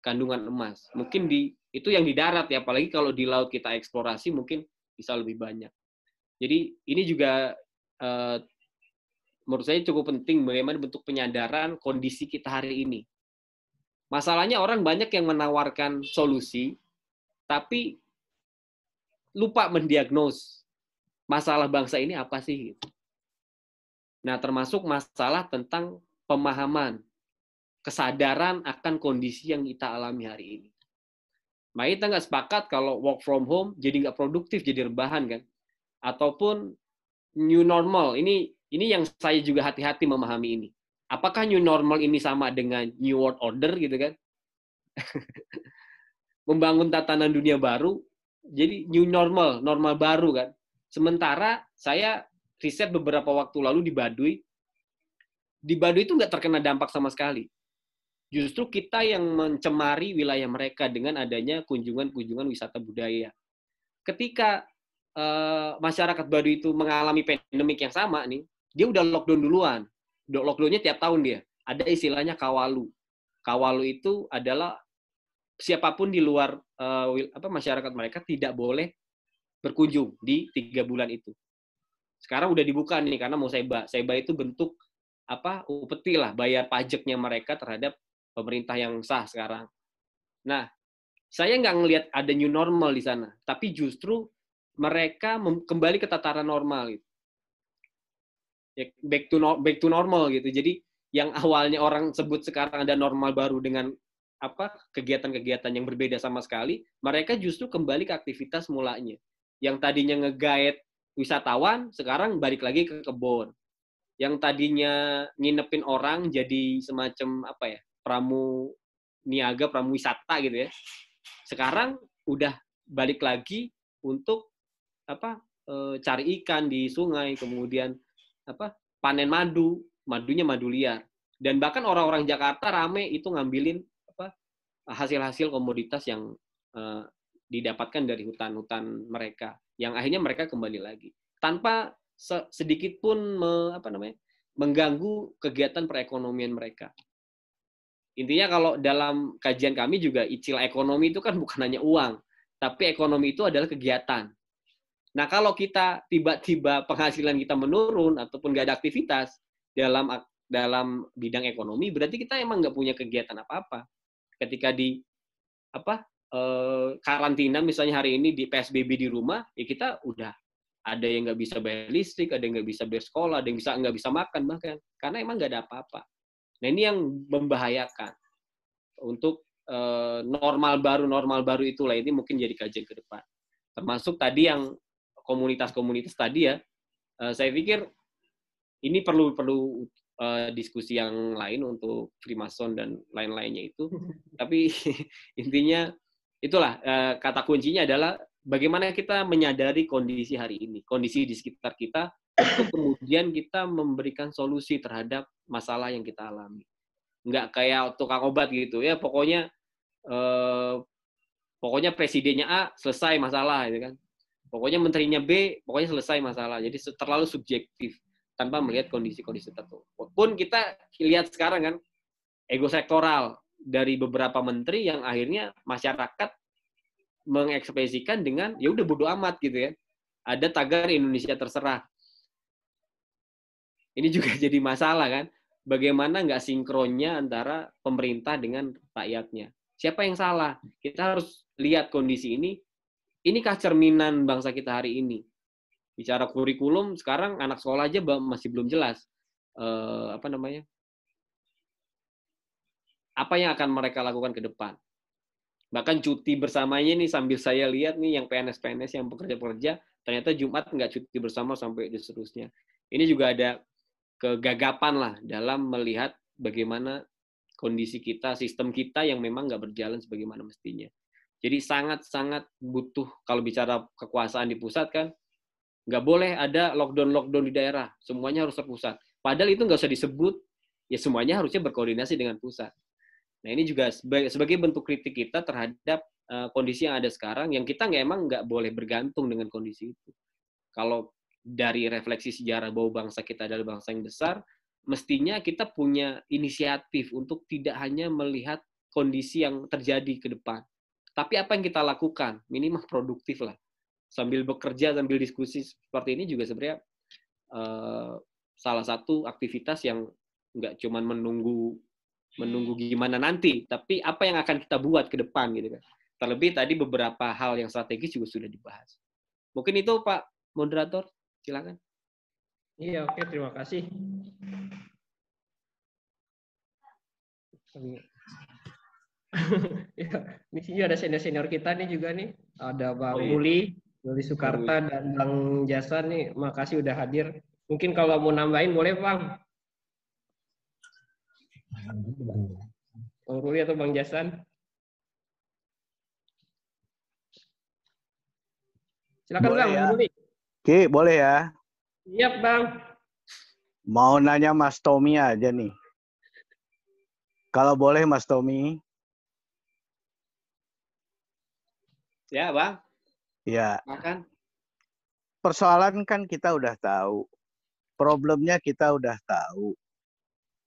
kandungan emas. Mungkin itu yang di darat ya, apalagi kalau di laut kita eksplorasi mungkin bisa lebih banyak. Jadi ini juga menurut saya cukup penting bagaimana bentuk penyadaran kondisi kita hari ini. Masalahnya orang banyak yang menawarkan solusi, tapi lupa mendiagnos masalah bangsa ini apa sih. Nah, termasuk masalah tentang pemahaman, kesadaran akan kondisi yang kita alami hari ini. Nah, kita nggak sepakat kalau work from home jadi nggak produktif, jadi rebahan kan. Ataupun new normal, ini yang saya juga hati-hati memahami ini. Apakah new normal ini sama dengan new world order gitu kan? Membangun tatanan dunia baru, jadi new normal baru kan. Sementara saya riset beberapa waktu lalu di Baduy. Di Baduy itu nggak terkena dampak sama sekali. Justru kita yang mencemari wilayah mereka dengan adanya kunjungan-kunjungan wisata budaya. Ketika masyarakat Baduy itu mengalami pandemik yang sama nih, dia udah lockdown duluan. Lockdownnya tiap tahun dia. Ada istilahnya kawalu. Kawalu itu adalah siapapun di luar masyarakat mereka tidak boleh berkunjung di 3 bulan itu. Sekarang udah dibuka nih karena mau seba. Seba itu bentuk upeti lah, bayar pajaknya mereka terhadap pemerintah yang sah sekarang. Nah, saya nggak ngelihat ada new normal di sana, tapi justru mereka kembali ke tataran normal gitu. Ya, back to normal gitu. Jadi yang awalnya orang sebut sekarang ada normal baru dengan kegiatan-kegiatan yang berbeda sama sekali, mereka justru kembali ke aktivitas mulanya. Yang tadinya nge-guide wisatawan, sekarang balik lagi ke kebun. Yang tadinya nginepin orang jadi semacam pramu niaga, pramu wisata gitu ya. Sekarang udah balik lagi untuk cari ikan di sungai, kemudian panen madunya madu liar. Dan bahkan orang-orang Jakarta rame itu ngambilin hasil-hasil komoditas yang didapatkan dari hutan-hutan mereka, yang akhirnya mereka kembali lagi tanpa sedikit pun mengganggu kegiatan perekonomian mereka. Intinya kalau dalam kajian kami juga istilah ekonomi itu kan bukan hanya uang, tapi ekonomi itu adalah kegiatan. Nah, kalau kita tiba-tiba penghasilan kita menurun ataupun nggak ada aktivitas dalam bidang ekonomi, berarti kita emang nggak punya kegiatan apa-apa. Ketika di karantina misalnya hari ini di PSBB di rumah, ya kita udah ada yang nggak bisa bayar listrik, ada yang nggak bisa bayar sekolah, ada yang nggak bisa makan bahkan, karena emang nggak ada apa-apa. Nah, ini yang membahayakan. Untuk normal baru itulah ini mungkin jadi kajian ke depan. Termasuk tadi yang komunitas-komunitas tadi ya, saya pikir ini perlu diskusi yang lain untuk Freemason dan lain-lainnya itu. Tapi intinya itulah kata kuncinya adalah bagaimana kita menyadari kondisi hari ini, kondisi di sekitar kita, untuk kemudian kita memberikan solusi terhadap masalah yang kita alami. Nggak kayak tukang obat gitu ya, pokoknya presidennya A selesai masalah gitu kan. Pokoknya menterinya B, pokoknya selesai masalah. Jadi terlalu subjektif tanpa melihat kondisi-kondisi tertentu. Pun kita lihat sekarang kan ego sektoral dari beberapa menteri yang akhirnya masyarakat mengekspresikan dengan ya udah bodo amat gitu ya. Ada tagar Indonesia terserah. Ini juga jadi masalah kan. Bagaimana nggak sinkronnya antara pemerintah dengan rakyatnya. Siapa yang salah? Kita harus lihat kondisi ini. Inikah cerminan bangsa kita hari ini? Bicara kurikulum, sekarang anak sekolah aja masih belum jelas. Apa yang akan mereka lakukan ke depan? Bahkan cuti bersamanya nih, sambil saya lihat nih yang PNS-PNS yang pekerja-pekerja, ternyata Jumat nggak cuti bersama sampai seterusnya. Ini juga ada kegagapan lah dalam melihat bagaimana kondisi kita, sistem kita yang memang nggak berjalan sebagaimana mestinya. Jadi sangat-sangat butuh, kalau bicara kekuasaan di pusat kan, nggak boleh ada lockdown di daerah, semuanya harus terpusat. Padahal itu nggak usah disebut, ya semuanya harusnya berkoordinasi dengan pusat. Nah ini juga sebagai bentuk kritik kita terhadap kondisi yang ada sekarang, yang kita emang nggak boleh bergantung dengan kondisi itu. Kalau dari refleksi sejarah bahwa bangsa kita adalah bangsa yang besar, mestinya kita punya inisiatif untuk tidak hanya melihat kondisi yang terjadi ke depan, tapi apa yang kita lakukan, minimal produktif lah. Sambil bekerja, sambil diskusi seperti ini juga sebenarnya salah satu aktivitas yang nggak cuma menunggu gimana nanti, tapi apa yang akan kita buat ke depan gitu kan. Terlebih tadi beberapa hal yang strategis juga sudah dibahas. Mungkin itu Pak Moderator, silakan. Iya, oke, terima kasih. Ya, ini sih ada senior kita nih juga nih. Ada Bang Ruli Sukarta dan Bang Jasan nih. Makasih udah hadir. Mungkin kalau mau nambahin boleh Bang. Bang Ruli atau Bang Jasan? Silakan boleh Bang, ya. Bang Ruli. Oke, boleh ya. Siap, Bang. Mau nanya Mas Tommy aja nih. Kalau boleh Mas Tommy. Ya, Bang. Ya. Makan. Persoalan kan kita udah tahu. Problemnya kita udah tahu.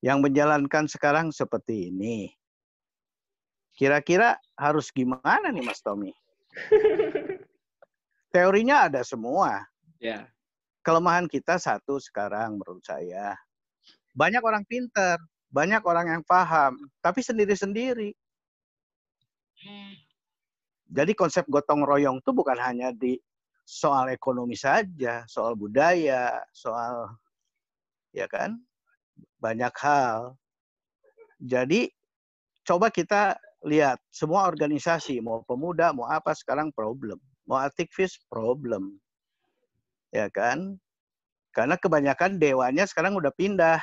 Yang menjalankan sekarang seperti ini. Kira-kira harus gimana nih Mas Tommy? Teorinya ada semua. Ya. Kelemahan kita satu sekarang menurut saya. Banyak orang pinter, banyak orang yang paham, tapi sendiri-sendiri. Jadi konsep gotong royong itu bukan hanya di soal ekonomi saja, soal budaya, soal ya kan, banyak hal. Jadi coba kita lihat semua organisasi, mau pemuda, mau apa sekarang problem, mau aktivis problem, ya kan? Karena kebanyakan dewanya sekarang udah pindah,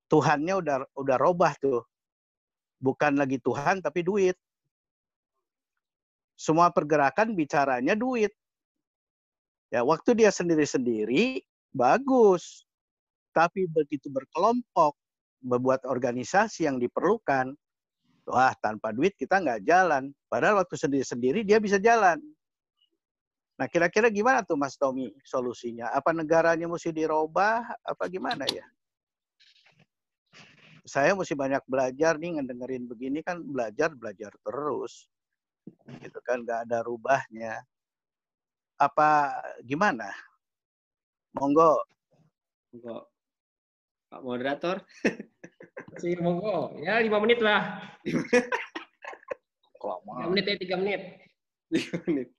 Tuhannya udah robah tuh, bukan lagi Tuhan tapi duit. Semua pergerakan bicaranya duit. Ya, waktu dia sendiri-sendiri bagus. Tapi begitu berkelompok, membuat organisasi yang diperlukan, wah tanpa duit kita nggak jalan. Padahal waktu sendiri-sendiri dia bisa jalan. Nah kira-kira gimana tuh Mas Tommy solusinya? Apa negaranya mesti dirubah? Apa gimana ya? Saya mesti banyak belajar nih, ngedengerin begini kan belajar terus. Gitu kan, nggak ada rubahnya. Apa gimana? Monggo. Pak Moderator. Monggo. Ya 5 menit lah. 3 menit ya, 3 menit. 3 menit.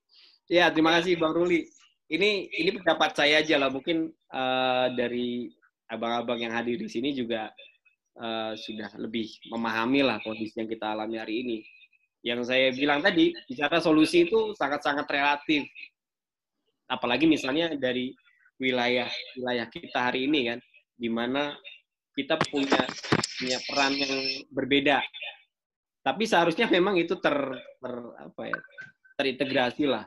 Ya, terima kasih Bang Ruli. Ini pendapat saya aja lah. Mungkin dari abang-abang yang hadir di sini juga sudah lebih memahami lah kondisi yang kita alami hari ini. Yang saya bilang tadi, bicara solusi itu sangat-sangat relatif. Apalagi misalnya dari wilayah kita hari ini kan, di mana kita punya peran yang berbeda. Tapi seharusnya memang itu terintegrasi lah.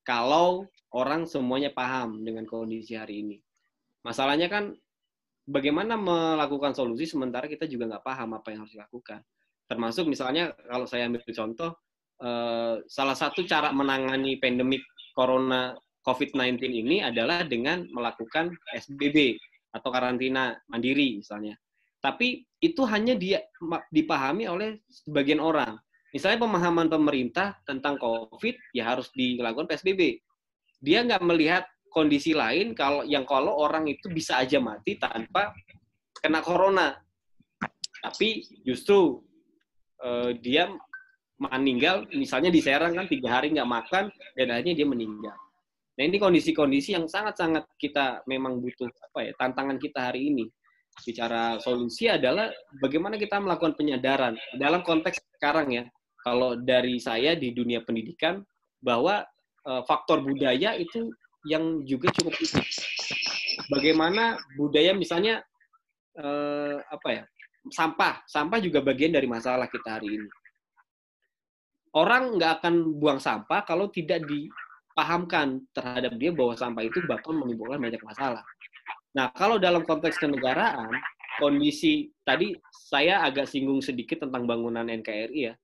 Kalau orang semuanya paham dengan kondisi hari ini. Masalahnya kan bagaimana melakukan solusi sementara kita juga nggak paham apa yang harus dilakukan. Termasuk misalnya kalau saya ambil contoh, salah satu cara menangani pandemik corona COVID-19 ini adalah dengan melakukan PSBB atau karantina mandiri misalnya. Tapi itu hanya dipahami oleh sebagian orang. Misalnya pemahaman pemerintah tentang COVID ya harus dilakukan PSBB. Dia nggak melihat kondisi lain kalau orang itu bisa aja mati tanpa kena corona. Tapi justru dia meninggal, misalnya di Serang kan 3 hari nggak makan dan akhirnya dia meninggal. Nah ini kondisi-kondisi yang sangat-sangat kita memang butuh tantangan kita hari ini. Bicara solusi adalah bagaimana kita melakukan penyadaran dalam konteks sekarang ya. Kalau dari saya di dunia pendidikan bahwa faktor budaya itu yang juga cukup penting. Bagaimana budaya misalnya sampah juga bagian dari masalah kita hari ini. Orang nggak akan buang sampah kalau tidak dipahamkan terhadap dia bahwa sampah itu bakal menimbulkan banyak masalah. Nah, kalau dalam konteks kenegaraan, kondisi tadi saya agak singgung sedikit tentang bangunan NKRI ya.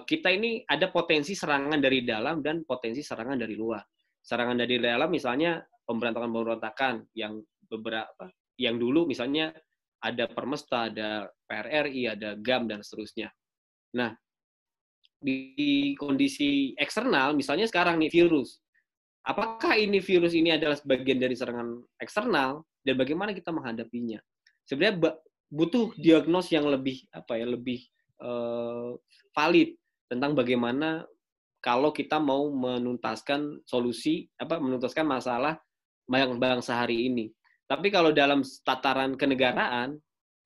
Kita ini ada potensi serangan dari dalam dan potensi serangan dari luar. Serangan dari dalam misalnya pemberontakan yang dulu misalnya ada Permesta, ada PRRI, ada GAM dan seterusnya. Nah, di kondisi eksternal misalnya sekarang nih virus. Apakah virus ini adalah sebagian dari serangan eksternal dan bagaimana kita menghadapinya? Sebenarnya butuh diagnos yang lebih valid tentang bagaimana kalau kita mau menuntaskan masalah bangsa hari ini. Tapi kalau dalam tataran kenegaraan,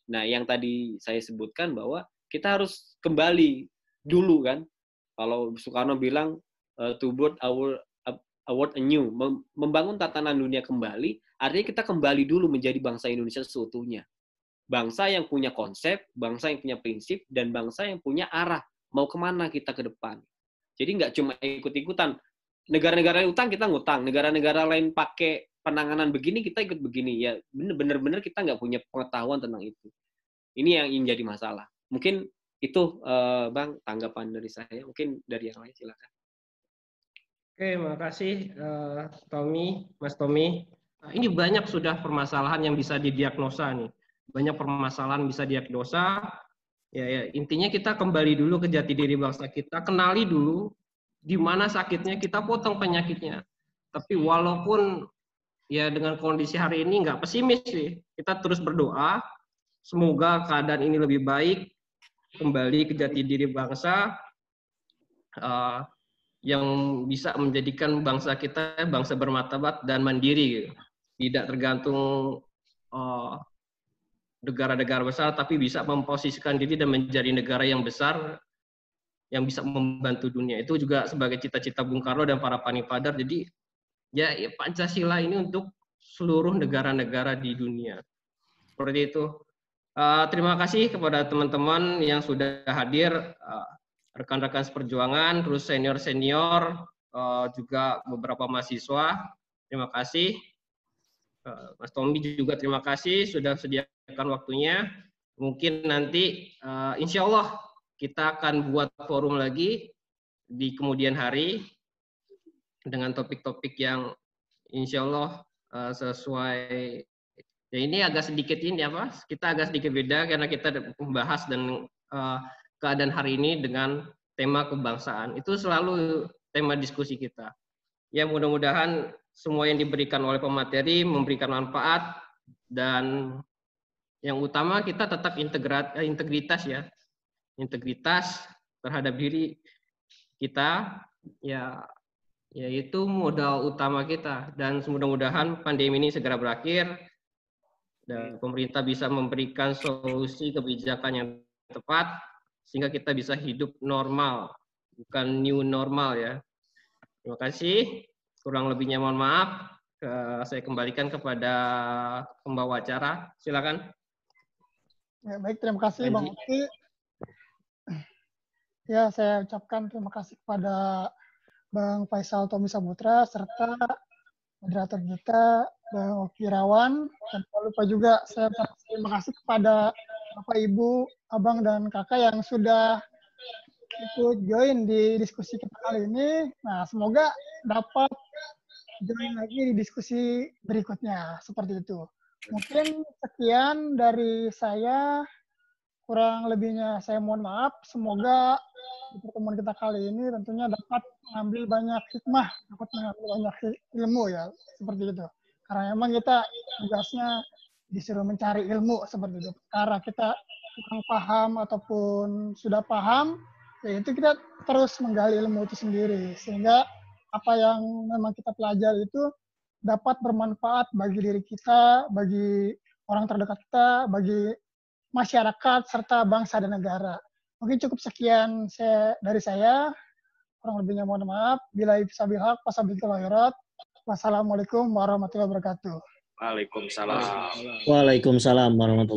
nah yang tadi saya sebutkan bahwa kita harus kembali dulu kan. Kalau Soekarno bilang to build our world anew, membangun tatanan dunia kembali, artinya kita kembali dulu menjadi bangsa Indonesia seutuhnya. Bangsa yang punya konsep, bangsa yang punya prinsip, dan bangsa yang punya arah. Mau kemana kita ke depan. Jadi nggak cuma ikut-ikutan. Negara-negara utang, kita ngutang. Negara-negara lain pakai penanganan begini kita ikut begini, ya bener-bener kita nggak punya pengetahuan tentang itu. Ini yang jadi masalah. Mungkin itu Bang tanggapan dari saya. Mungkin dari yang lain silakan. Oke, makasih Mas Tommy. Nah, ini banyak sudah permasalahan yang bisa didiagnosa nih. Banyak permasalahan bisa diagnosa. Ya, intinya kita kembali dulu ke jati diri bangsa kita, kenali dulu di mana sakitnya, kita potong penyakitnya. Tapi walaupun ya dengan kondisi hari ini nggak pesimis sih, kita terus berdoa semoga keadaan ini lebih baik, kembali ke jati diri bangsa yang bisa menjadikan bangsa kita bangsa bermartabat dan mandiri, gitu. Tidak tergantung negara-negara besar, tapi bisa memposisikan diri dan menjadi negara yang besar yang bisa membantu dunia. Itu juga sebagai cita-cita Bung Karno dan para Panipadar. Jadi ya Pancasila ini untuk seluruh negara-negara di dunia. Seperti itu. Terima kasih kepada teman-teman yang sudah hadir, rekan-rekan seperjuangan, terus senior-senior, juga beberapa mahasiswa. Terima kasih. Mas Tommy juga terima kasih sudah sediakan waktunya. Mungkin nanti insya Allah kita akan buat forum lagi di kemudian hari dengan topik-topik yang insya Allah sesuai. Ya ini agak sedikit ini apa? Kita agak sedikit beda karena kita membahas dan keadaan hari ini dengan tema kebangsaan. Itu selalu tema diskusi kita. Ya mudah-mudahan semua yang diberikan oleh pemateri memberikan manfaat, dan yang utama kita tetap integritas ya. Integritas terhadap diri kita ya, yaitu modal utama kita, dan mudah-mudahan pandemi ini segera berakhir dan pemerintah bisa memberikan solusi kebijakan yang tepat sehingga kita bisa hidup normal, bukan new normal ya. Terima kasih. Kurang lebihnya mohon maaf. Saya kembalikan kepada pembawa acara. Silakan. Ya, baik, terima kasih Bang Oki. Ya, saya ucapkan terima kasih kepada Bang Faisal Tommy Saputra serta moderator kita Bang Oki Irawan, dan jangan lupa juga saya terima kasih kepada Bapak Ibu, Abang dan Kakak yang sudah ikut join di diskusi kita kali ini. Nah, semoga dapat join lagi di diskusi berikutnya seperti itu. Mungkin sekian dari saya. Kurang lebihnya saya mohon maaf. Semoga di pertemuan kita kali ini tentunya dapat mengambil banyak hikmah, dapat mengambil banyak ilmu ya, seperti itu. Karena memang kita tugasnya disuruh mencari ilmu seperti itu. Karena kita kurang paham ataupun sudah paham, yaitu kita terus menggali ilmu itu sendiri. Sehingga apa yang memang kita pelajari itu dapat bermanfaat bagi diri kita, bagi orang terdekat kita, bagi masyarakat, serta bangsa dan negara. Mungkin cukup sekian dari saya. Kurang lebihnya mohon maaf. Billahi taufiq wal hidayah. Wassalamualaikum warahmatullahi wabarakatuh. Waalaikumsalam. Waalaikumsalam warahmatullahi wabarakatuh.